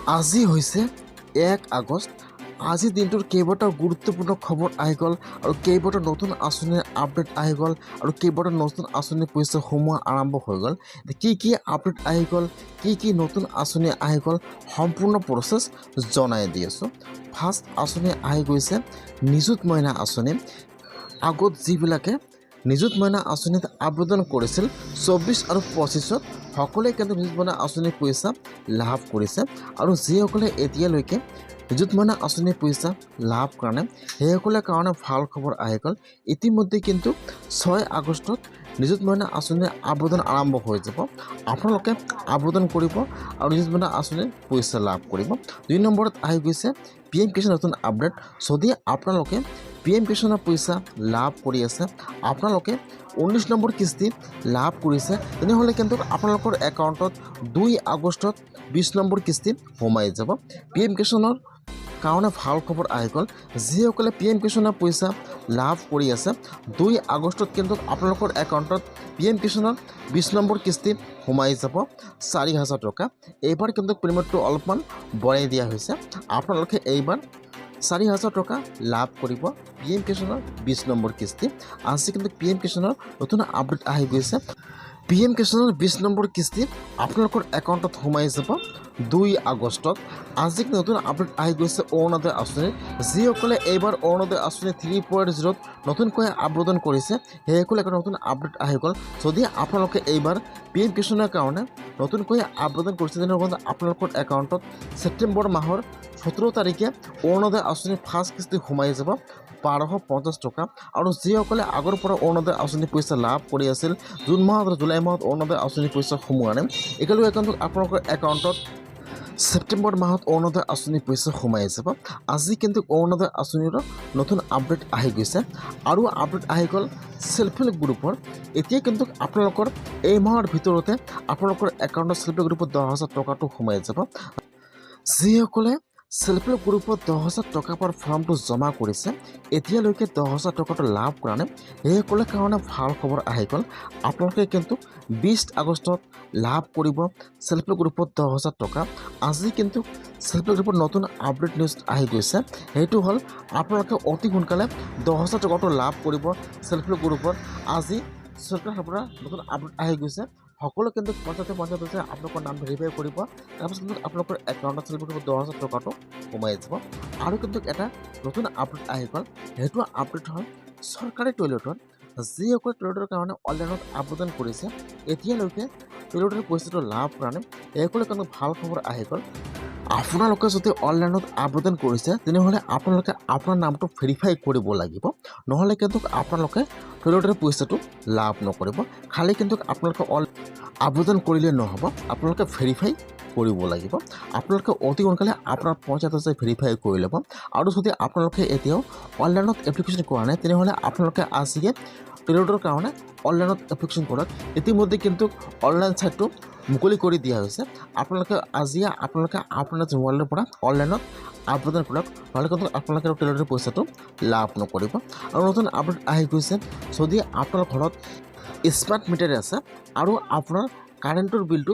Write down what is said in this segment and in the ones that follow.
আজি হৈছে 1 আগষ্ট। আজিৰ দিনটোৰ কেইবাটাও গুৰুত্বপূৰ্ণ খবৰ আহি গ'ল আৰু কেইবাটাও নতুন আঁচনিৰ আপডেট আহি গ'ল আৰু কেইবাটাও নতুন আঁচনিৰ পইচা সোমোৱা আৰম্ভ হৈ গ'ল। কি আপডেট আহি গ'ল, কি নতুন আঁচনি আহি গ'ল, সম্পূৰ্ণ প্ৰচেছ জনাই দি আছোঁ। ফাৰ্ষ্ট আঁচনি আহি গৈছে নিযুত মইনা আঁচনি। আগত যিবিলাকে নিযুত মইনা আঁচনিত আবেদন কৰিছিল 24 আৰু 25ত সকলোৱে কিন্তু নিযুত মইনা আঁচনিৰ পইচা লাভ কৰিছে আৰু যিসকলে এতিয়ালৈকে নিযুত মইনা আঁচনিৰ পইচা লাভ কৰা নাই সেইসকলৰ কাৰণে ভাল খবৰ আহি গ'ল। ইতিমধ্যে কিন্তু 6 আগষ্টত নিযুত মইনা আঁচনিৰ আবেদন আৰম্ভ হৈ যাব। আপোনালোকে আবেদন কৰিব আৰু নিযুত মইনা আঁচনিৰ পইচা লাভ কৰিব। 2 নম্বৰত আহি গৈছে PM কিষাণ নতুন আপডেট। যদি আপোনালোকে PM কিষাণৰ পইচা লাভ কৰি আছে, আপোনালোকে 19 নম্বৰ কিস্তি লাভ কৰিছে, তেনেহ'লে কিন্তু আপোনালোকৰ একাউণ্টত 2 আগষ্টত 20 নম্বৰ কিস্তি সোমাই যাব। PM কিষাণৰ কাৰণে ভাল খবৰ আহি গ'ল। যিসকলে PM কিষাণৰ পইচা লাভ কৰি আছে 2 আগষ্টত কিন্তু আপোনালোকৰ একাউণ্টত PM কিষাণৰ 20 নম্বৰ কিস্তি সোমাই যাব 4,000 টকা। এইবাৰ কিন্তু পে'মেণ্টটো অলপমান বঢ়াই দিয়া হৈছে। আপোনালোকে এইবাৰ 4,000 টকা লাভ কৰিব PM কিষাণৰ 20 নম্বৰ কিস্তি। আজি কিন্তু PM কিষাণৰ নতুন আপডেট আহি গৈছে। PM কিষাণৰ 20 নম্বৰ কিস্তি আপোনালোকৰ একাউণ্টত সোমাই যাব 2 আগষ্টত। আজি নতুন আপডেট আহি গৈছে অৰুণোদয় আঁচনিৰ। যিসকলে এইবাৰ অৰুণোদয় আঁচনি 3.0ত নতুনকৈ আবেদন কৰিছে সেইসকলে নতুন আপডেট আহি গ'ল। যদি আপোনালোকে এইবাৰ PM কিষাণৰ কাৰণে নতুনকৈ আবেদন কৰিছে তেনেহ'লে আপোনালোকৰ একাউণ্টত ছেপ্টেম্বৰ মাহৰ 17 তাৰিখে অৰুণোদয় আঁচনিৰ ফাৰ্ষ্ট কিস্তি সোমাই যাব 1250 টকা। আৰু যিসকলে আগৰ পৰা অৰুণোদয় আঁচনিৰ পইচা লাভ কৰি আছিল, জুন মাহত আৰু জুলাই মাহত অৰুণোদয় আঁচনিৰ পইচা সোমোৱা নাই, একেলগে কিন্তু আপোনালোকৰ একাউণ্টত ছেপ্টেম্বৰ মাহত অৰুণোদয় আঁচনিৰ পইচা সোমাই যাব। আজি কিন্তু অৰুণোদয় আঁচনিৰ নতুন আপডেট আহি গৈছে আৰু আপডেট আহি গ'ল ছেল্ফ হেল্প গ্ৰুপৰ। এতিয়া কিন্তু আপোনালোকৰ এই মাহৰ ভিতৰতে আপোনালোকৰ একাউণ্টত ছেল্ফ হেল্প গ্ৰুপত 10,000 টকাটো সোমাই যাব। যিসকলে ছেল্ফ হেল্প গ্ৰুপত 10,000 টকা পাৰ ফৰ্মটো জমা কৰিছে, এতিয়ালৈকে 10,000 টকাটো লাভ কৰা নাই, সেইসকলৰ কাৰণে ভাল খবৰ আহি গ'ল। আপোনালোকে কিন্তু 20 আগষ্টত লাভ কৰিব ছেল্ফ হেল্প গ্ৰুপত 10,000 টকা। আজি কিন্তু ছেল্ফ হেল্প গ্ৰুপত নতুন আপডেট নিউজ আহি গৈছে। সেইটো হ'ল আপোনালোকে অতি সোনকালে 10,000 টকাটো লাভ কৰিব ছেল্ফ হেল্প গ্ৰুপত। আজি চৰকাৰৰ পৰা নতুন আপডেট আহি গৈছে। সকলো কিন্তু পঞ্চায়তে আপোনালোকৰ নাম ভেৰিফাই কৰিব, তাৰপিছত কিন্তু আপোনালোকৰ একাউণ্টত ছেল্ফ হেল্প গ্ৰুপত 10,000 টকাটো সোমাই যাব। আৰু কিন্তু এটা নতুন আপডেট আহি গ'ল। সেইটো আপডেট হ'ল চৰকাৰী টয়লেটত যিসকলে টয়লেটৰ কাৰণে অনলাইনত আবেদন কৰিছে এতিয়ালৈকে টয়লেটৰ পইচাটো লাভ কৰা নাই, এইসকলে কিন্তু ভাল খবৰ আহি গ'ল। আপোনালোকে যদি অনলাইনত আবেদন কৰিছে তেনেহ'লে আপোনালোকে আপোনাৰ নামটো ভেৰিফাই কৰিব লাগিব, নহ'লে কিন্তু আপোনালোকে টয়লেটৰ পইচাটো লাভ নকৰিব। খালি কিন্তু আপোনালোকে আবেদন কৰিলে নহ'ব, আপোনালোকে ভেৰিফাই কৰিব লাগিব। আপোনালোকে অতি সোনকালে আপোনাৰ পঞ্চায়তত ভেৰিফাই কৰি ল'ব। আৰু যদি আপোনালোকে এতিয়াও অনলাইনত এপ্লিকেশ্যন কৰা নাই তেনেহ'লে আপোনালোকে আজিয়ে টয়লেটৰ কাৰণে অনলাইনত এপ্লিকেশ্যন কৰক। ইতিমধ্যে কিন্তু অনলাইন ছাইটটো মুকলি কৰি দিয়া হৈছে। আপোনালোকে আজিয়ে আপোনাৰ মোবাইলৰ পৰা অনলাইনত আবেদন কৰক, নহ'লে কিন্তু আপোনালোকে টয়লেটৰ পইচাটো লাভ নকৰিব। আৰু নতুন আপডেট আহি গৈছে, যদি আপোনাৰ ঘৰত স্মাৰ্ট মিটাৰ আছে আৰু আপোনাৰ কাৰেণ্টৰ বিলটো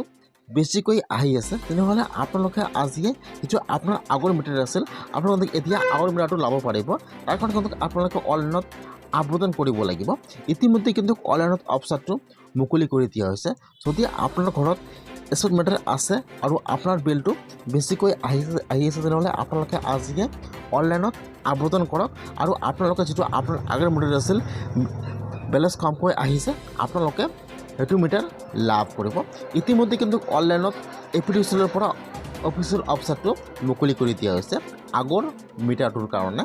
বেছিকৈ আহি আছে তেনেহ'লে আপোনালোকে আজিয়ে যিটো আপোনাৰ আগৰ মিটাৰ আছিল আপোনালোকে এতিয়া আগৰ মিটাৰটো ল'ব পাৰিব। তাৰ কাৰণে কিন্তু আপোনালোকে অনলাইনত আবেদন কৰিব লাগিব। ইতিমধ্যে কিন্তু অনলাইনত অপশ্যনটো মুকলি কৰি দিয়া হৈছে। যদি আপোনাৰ ঘৰত স্মাৰ্ট মিটাৰ আছে আৰু আপোনাৰ বিলটো বেছিকৈ আহি আছে তেনেহ'লে আপোনালোকে আজিয়ে অনলাইনত আবেদন কৰক আৰু আপোনালোকে যিটো আপোনাৰ আগৰ মিটাৰ আছিল বেলেঞ্চ কমকৈ আহিছে আপোনালোকে সেইটো মিটাৰ লাভ কৰিব। ইতিমধ্যে কিন্তু অনলাইনত এপ্লিকেশ্যনৰ পৰা অফিচিয়েল অপশ্যনটো মুকলি কৰি দিয়া হৈছে আগৰ মিটাৰটোৰ কাৰণে।